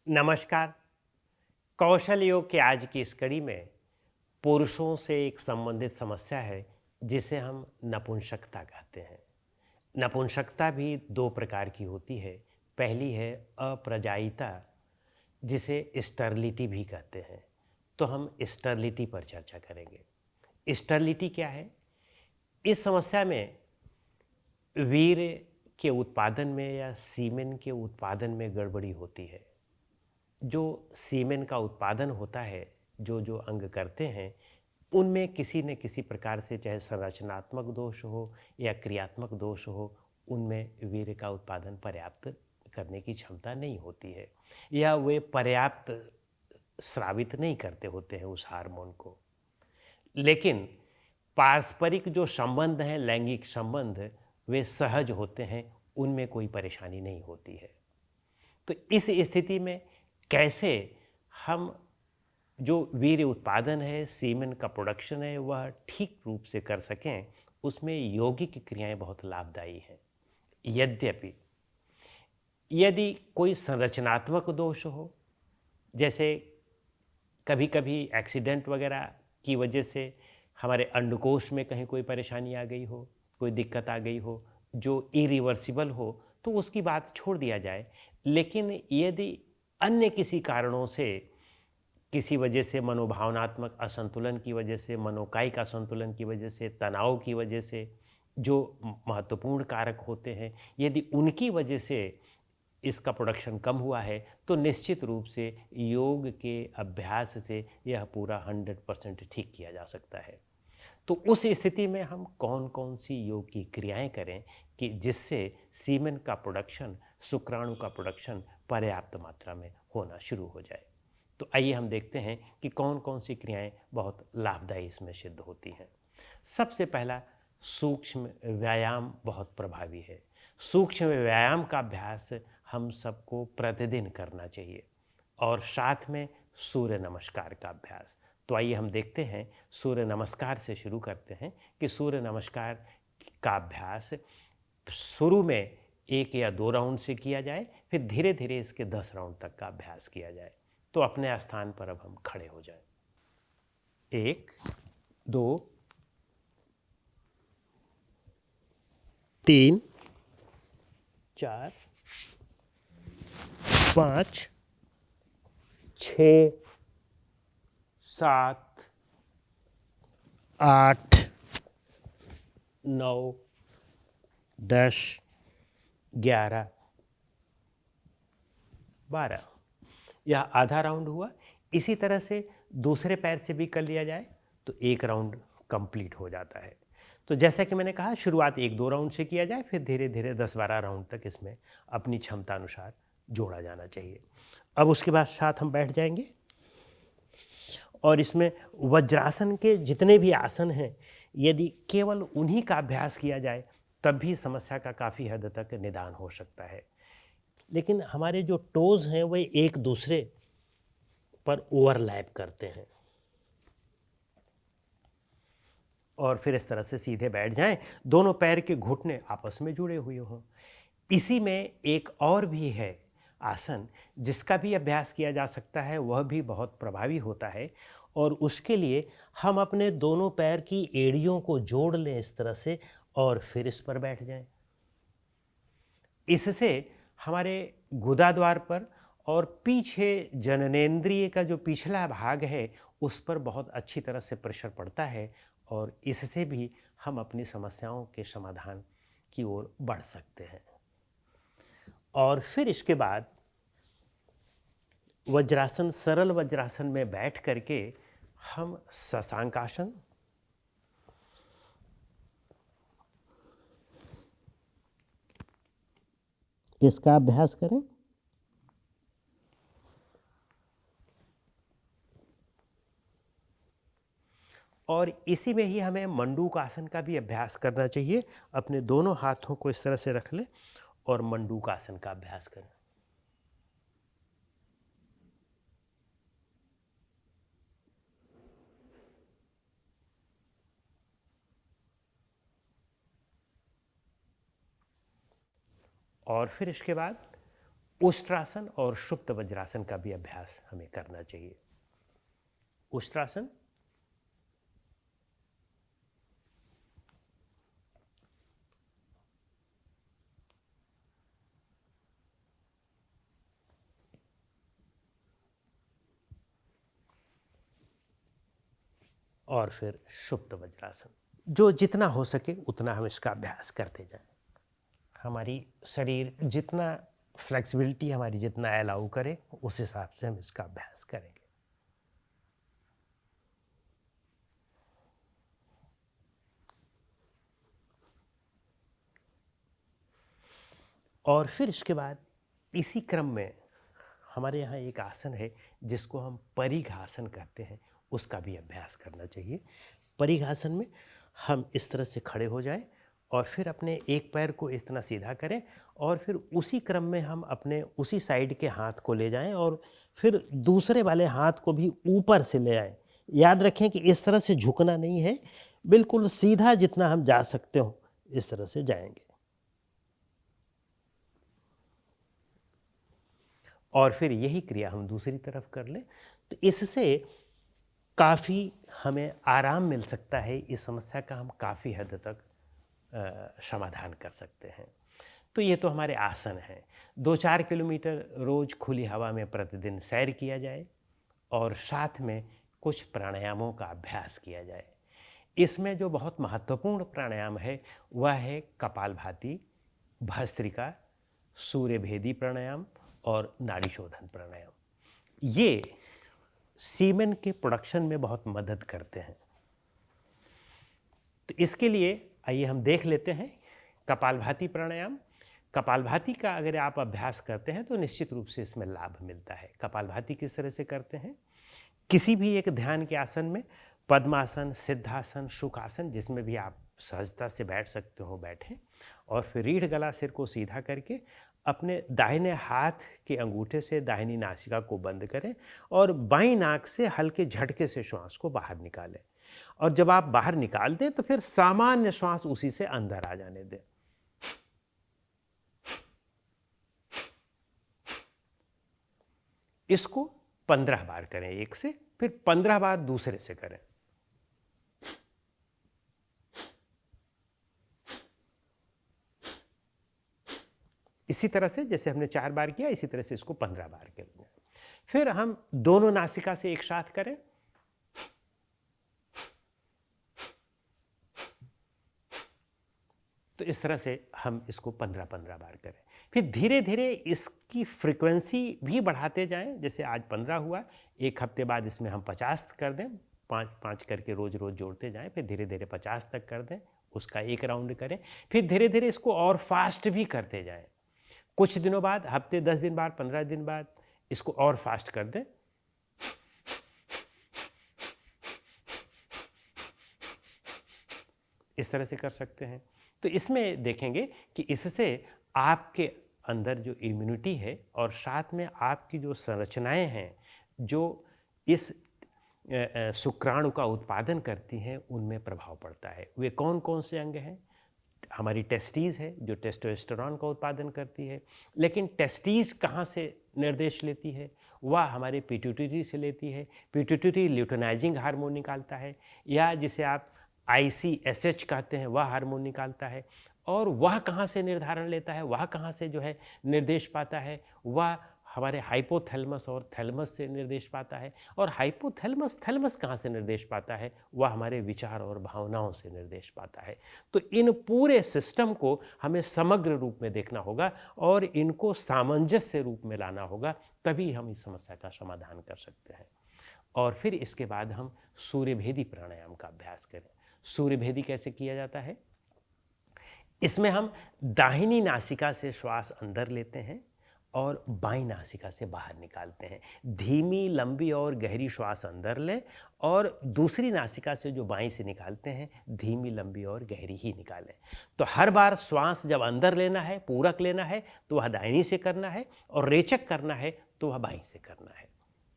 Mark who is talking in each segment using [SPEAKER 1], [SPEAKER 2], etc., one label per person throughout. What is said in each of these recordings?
[SPEAKER 1] नमस्कार। कौशल योग के आज की इस कड़ी में पुरुषों से एक संबंधित समस्या है जिसे हम नपुंसकता कहते हैं। नपुंसकता भी दो प्रकार की होती है। पहली है अप्रजायिता, जिसे स्टरलिटी भी कहते हैं। तो हम स्टरलिटी पर चर्चा करेंगे। स्टरलिटी क्या है? इस समस्या में वीर्य के उत्पादन में या सीमेन के उत्पादन में गड़बड़ी होती है। जो सीमेन का उत्पादन होता है, जो जो अंग करते हैं, उनमें किसी न किसी प्रकार से, चाहे संरचनात्मक दोष हो या क्रियात्मक दोष हो, उनमें वीर्य का उत्पादन पर्याप्त करने की क्षमता नहीं होती है, या वे पर्याप्त स्रावित नहीं करते होते हैं उस हार्मोन को। लेकिन पारस्परिक जो संबंध हैं, लैंगिक संबंध, वे सहज होते हैं, उनमें कोई परेशानी नहीं होती है। तो इस स्थिति में कैसे हम जो वीर्य उत्पादन है, सीमेन का प्रोडक्शन है, वह ठीक रूप से कर सकें, उसमें यौगिक क्रियाएं बहुत लाभदायी हैं। यद्यपि यदि कोई संरचनात्मक दोष हो, जैसे कभी कभी एक्सीडेंट वगैरह की वजह से हमारे अंडकोश में कहीं कोई परेशानी आ गई हो, कोई दिक्कत आ गई हो जो इरिवर्सिबल हो, तो उसकी बात छोड़ दिया जाए। लेकिन यदि अन्य किसी कारणों से, किसी वजह से, मनोभावनात्मक असंतुलन की वजह से, मनोकायिक असंतुलन की वजह से, तनाव की वजह से, जो महत्वपूर्ण कारक होते हैं, यदि उनकी वजह से इसका प्रोडक्शन कम हुआ है, तो निश्चित रूप से योग के अभ्यास से यह पूरा 100% ठीक किया जा सकता है। तो उस स्थिति में हम कौन कौन सी योग की क्रियाएं करें कि जिससे सीमेन का प्रोडक्शन, शुक्राणु का प्रोडक्शन पर्याप्त मात्रा में होना शुरू हो जाए। तो आइए हम देखते हैं कि कौन कौन सी क्रियाएं बहुत लाभदायी इसमें सिद्ध होती हैं। सबसे पहला, सूक्ष्म व्यायाम बहुत प्रभावी है। सूक्ष्म व्यायाम का अभ्यास हम सबको प्रतिदिन करना चाहिए, और साथ में सूर्य नमस्कार का अभ्यास। तो आइए हम देखते हैं, सूर्य नमस्कार से शुरू करते हैं कि सूर्य नमस्कार का अभ्यास शुरू में 1 या 2 राउंड से किया जाए, फिर धीरे धीरे इसके 10 राउंड तक का अभ्यास किया जाए। तो अपने स्थान पर अब हम खड़े हो जाएं। 1, 2, 3, 4, 5, 6, 7, 8, 9, 10, 11, 12। यह आधा राउंड हुआ। इसी तरह से दूसरे पैर से भी कर लिया जाए तो 1 राउंड कंप्लीट हो जाता है। तो जैसा कि मैंने कहा, शुरुआत 1-2 राउंड से किया जाए, फिर धीरे धीरे 10-12 राउंड तक इसमें अपनी क्षमता अनुसार जोड़ा जाना चाहिए। अब उसके बाद साथ हम बैठ जाएंगे, और इसमें वज्रासन के जितने भी आसन हैं, यदि केवल उन्हीं का अभ्यास किया जाए तब भी समस्या का काफ़ी हद तक निदान हो सकता है। लेकिन हमारे जो टोज़ हैं वे एक दूसरे पर ओवरलैप करते हैं, और फिर इस तरह से सीधे बैठ जाएं, दोनों पैर के घुटने आपस में जुड़े हुए हों। इसी में एक और भी है आसन जिसका भी अभ्यास किया जा सकता है, वह भी बहुत प्रभावी होता है। और उसके लिए हम अपने दोनों पैर की एड़ियों को जोड़ लें इस तरह से, और फिर इस पर बैठ जाएं। इससे हमारे गुदाद्वार पर और पीछे जननेंद्रिय का जो पिछला भाग है उस पर बहुत अच्छी तरह से प्रेशर पड़ता है, और इससे भी हम अपनी समस्याओं के समाधान की ओर बढ़ सकते हैं। और फिर इसके बाद वज्रासन, सरल वज्रासन में बैठ करके हम शशांकासन, इसका अभ्यास करें। और इसी में ही हमें मंडूकासन का भी अभ्यास करना चाहिए। अपने दोनों हाथों को इस तरह से रख लें और मंडूकासन का अभ्यास करें। और फिर इसके बाद उष्ट्रासन और सुप्त वज्रासन का भी अभ्यास हमें करना चाहिए। उष्ट्रासन, और फिर सुप्त वज्रासन। जो जितना हो सके उतना हम इसका अभ्यास करते जाएं। हमारी शरीर जितना फ्लेक्सिबिलिटी हमारी जितना अलाउ करे उस हिसाब से हम इसका अभ्यास करेंगे। और फिर इसके बाद इसी क्रम में हमारे यहाँ एक आसन है जिसको हम परिघासन कहते हैं, उसका भी अभ्यास करना चाहिए। परिघासन में हम इस तरह से खड़े हो जाएं और फिर अपने एक पैर को इस तरह सीधा करें और फिर उसी क्रम में हम अपने उसी साइड के हाथ को ले जाएं और फिर दूसरे वाले हाथ को भी ऊपर से ले आएं। याद रखें कि इस तरह से झुकना नहीं है, बिल्कुल सीधा जितना हम जा सकते हो इस तरह से जाएंगे। और फिर यही क्रिया हम दूसरी तरफ कर लें तो इससे काफ़ी हमें आराम मिल सकता है। इस समस्या का हम काफ़ी हद तक समाधान कर सकते हैं। तो ये तो हमारे आसन हैं। 2-4 किलोमीटर रोज़ खुली हवा में प्रतिदिन सैर किया जाए और साथ में कुछ प्राणायामों का अभ्यास किया जाए। इसमें जो बहुत महत्वपूर्ण प्राणायाम है वह है कपालभाति, भस्त्रिका, सूर्यभेदी प्राणायाम और नाड़ी शोधन प्राणायाम। ये सीमेन के प्रोडक्शन में बहुत मदद करते हैं। तो इसके लिए आइए हम देख लेते हैं कपालभाति प्राणायाम। कपालभाति का अगर आप अभ्यास करते हैं तो निश्चित रूप से इसमें लाभ मिलता है। कपालभाति किस तरह से करते हैं? किसी भी एक ध्यान के आसन में पद्मासन, सिद्धासन, शुकासन, जिसमें भी आप सहजता से बैठ सकते हो बैठें और फिर रीढ़ गला सिर को सीधा करके अपने दाहिने हाथ के अंगूठे से दाहिनी नासिका को बंद करें और बाईं नाक से हल्के झटके से श्वास को बाहर निकालें। और जब आप बाहर निकाल दें तो फिर सामान्य श्वास उसी से अंदर आ जाने दें। इसको 15 बार करें एक से, फिर 15 बार दूसरे से करें। इसी तरह से जैसे हमने 4 बार किया इसी तरह से इसको 15 बार करेंगे। फिर हम दोनों नासिका से एक साथ करें। तो इस तरह से हम इसको 15-15 बार करें। फिर धीरे धीरे इसकी फ्रीक्वेंसी भी बढ़ाते जाएं। जैसे आज 15 हुआ, एक हफ्ते बाद इसमें हम 50 कर दें, 5-5 करके रोज रोज जोड़ते जाएं। फिर धीरे धीरे 50 तक कर दें, उसका एक राउंड करें। फिर धीरे धीरे इसको और फास्ट भी करते जाएं। कुछ दिनों बाद, हफ्ते 10 दिन बाद, 15 दिन बाद इसको और फास्ट कर दें। इस तरह से कर सकते हैं। तो इसमें देखेंगे कि इससे आपके अंदर जो इम्यूनिटी है और साथ में आपकी जो संरचनाएं हैं जो इस शुक्राणु का उत्पादन करती हैं उनमें प्रभाव पड़ता है। वे कौन कौन से अंग हैं? हमारी टेस्टीज़ है जो टेस्टोस्टेरोन का उत्पादन करती है, लेकिन टेस्टीज़ कहाँ से निर्देश लेती है? वह हमारे पिट्यूटरी से लेती है। पिट्यूटरी ल्यूटेनाइजिंग हार्मोन निकालता है, या जिसे आप ICSH कहते हैं, वह हार्मोन निकालता है। और वह कहाँ से निर्धारण लेता है, वह कहाँ से जो है निर्देश पाता है? वह हमारे हाइपोथैलेमस और थैलेमस से निर्देश पाता है। और हाइपोथैलेमस थैलेमस कहाँ से निर्देश पाता है? वह हमारे विचार और भावनाओं से निर्देश पाता है। तो इन पूरे सिस्टम को हमें समग्र रूप में देखना होगा और इनको सामंजस्य रूप में लाना होगा, तभी हम इस समस्या का समाधान कर सकते हैं। और फिर इसके बाद हम सूर्यभेदी प्राणायाम का अभ्यास करें। सूर्यभेदी कैसे किया जाता है? इसमें हम दाहिनी नासिका से श्वास अंदर लेते हैं और बाईं नासिका से बाहर निकालते हैं। धीमी, लंबी और गहरी श्वास अंदर लें और दूसरी नासिका से जो बाईं से निकालते हैं धीमी, लंबी और गहरी ही निकालें। तो हर बार श्वास जब अंदर लेना है, पूरक लेना है, तो वह दाहिनी से करना है, और रेचक करना है तो वह बाईं से करना है।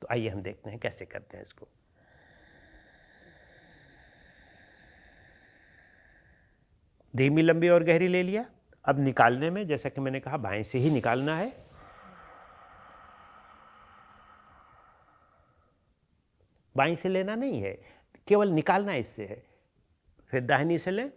[SPEAKER 1] तो आइए हम देखते हैं कैसे करते हैं इसको। धीमी, लंबी और गहरी ले लिया। अब निकालने में जैसा कि मैंने कहा बाएं से ही निकालना है। बाईं से लेना नहीं है, केवल निकालना इससे है। फिर दाहिनी से लें,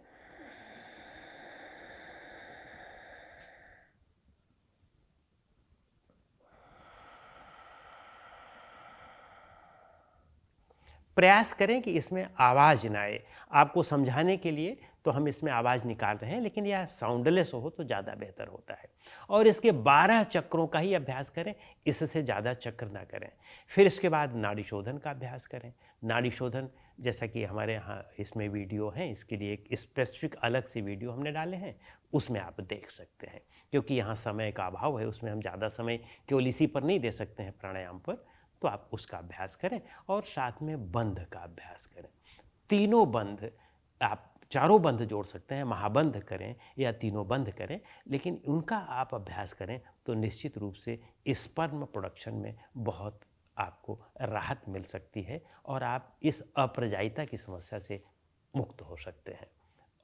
[SPEAKER 1] प्रयास करें कि इसमें आवाज़ ना आए। आपको समझाने के लिए तो हम इसमें आवाज़ निकाल रहे हैं, लेकिन यह साउंडलेस हो तो ज़्यादा बेहतर होता है। और इसके 12 चक्रों का ही अभ्यास करें, इससे ज़्यादा चक्र ना करें। फिर इसके बाद नाड़ी शोधन का अभ्यास करें। नाड़ी शोधन जैसा कि हमारे यहाँ इसमें वीडियो हैं, इसके लिए एक स्पेसिफिक अलग से वीडियो हमने डाले हैं, उसमें आप देख सकते हैं। क्योंकि यहाँ समय का अभाव है, उसमें हम ज़्यादा समय केवल इसी पर नहीं दे सकते हैं प्राणायाम पर, तो आप उसका अभ्यास करें। और साथ में बंध का अभ्यास करें। तीनों बंध, आप चारों बंध जोड़ सकते हैं, महाबंध करें या तीनों बंध करें, लेकिन उनका आप अभ्यास करें तो निश्चित रूप से स्पर्म प्रोडक्शन में बहुत आपको राहत मिल सकती है और आप इस अप्रजायिता की समस्या से मुक्त हो सकते हैं।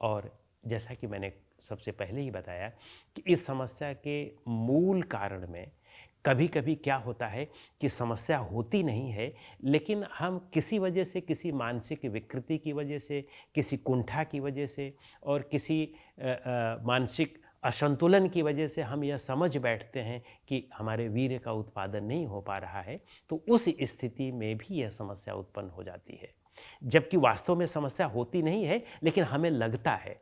[SPEAKER 1] और जैसा कि मैंने सबसे पहले ही बताया कि इस समस्या के मूल कारण में कभी कभी क्या होता है कि समस्या होती नहीं है, लेकिन हम किसी वजह से, किसी मानसिक विकृति की वजह से, किसी कुंठा की वजह से और किसी मानसिक असंतुलन की वजह से हम यह समझ बैठते हैं कि हमारे वीर्य का उत्पादन नहीं हो पा रहा है, तो उस स्थिति में भी यह समस्या उत्पन्न हो जाती है। जबकि वास्तव में समस्या होती नहीं है, लेकिन हमें लगता है।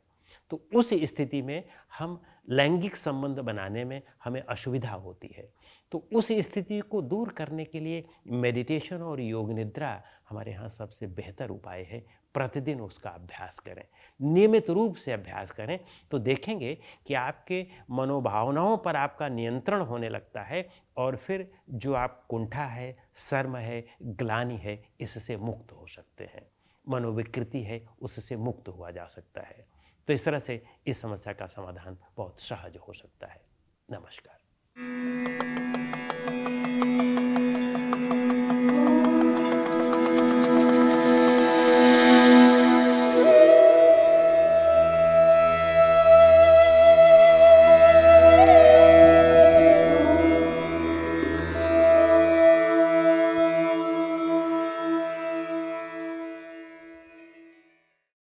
[SPEAKER 1] तो उस स्थिति में हम लैंगिक संबंध बनाने में हमें असुविधा होती है। तो उस स्थिति को दूर करने के लिए मेडिटेशन और योग निद्रा हमारे यहाँ सबसे बेहतर उपाय है। प्रतिदिन उसका अभ्यास करें, नियमित रूप से अभ्यास करें, तो देखेंगे कि आपके मनोभावनाओं पर आपका नियंत्रण होने लगता है और फिर जो आप कुंठा है, शर्म है, ग्लानि है, इससे मुक्त हो सकते हैं। मनोविकृति है, उससे मुक्त हुआ जा सकता है। तो इस तरह से इस समस्या का समाधान बहुत सहज हो सकता है। नमस्कार।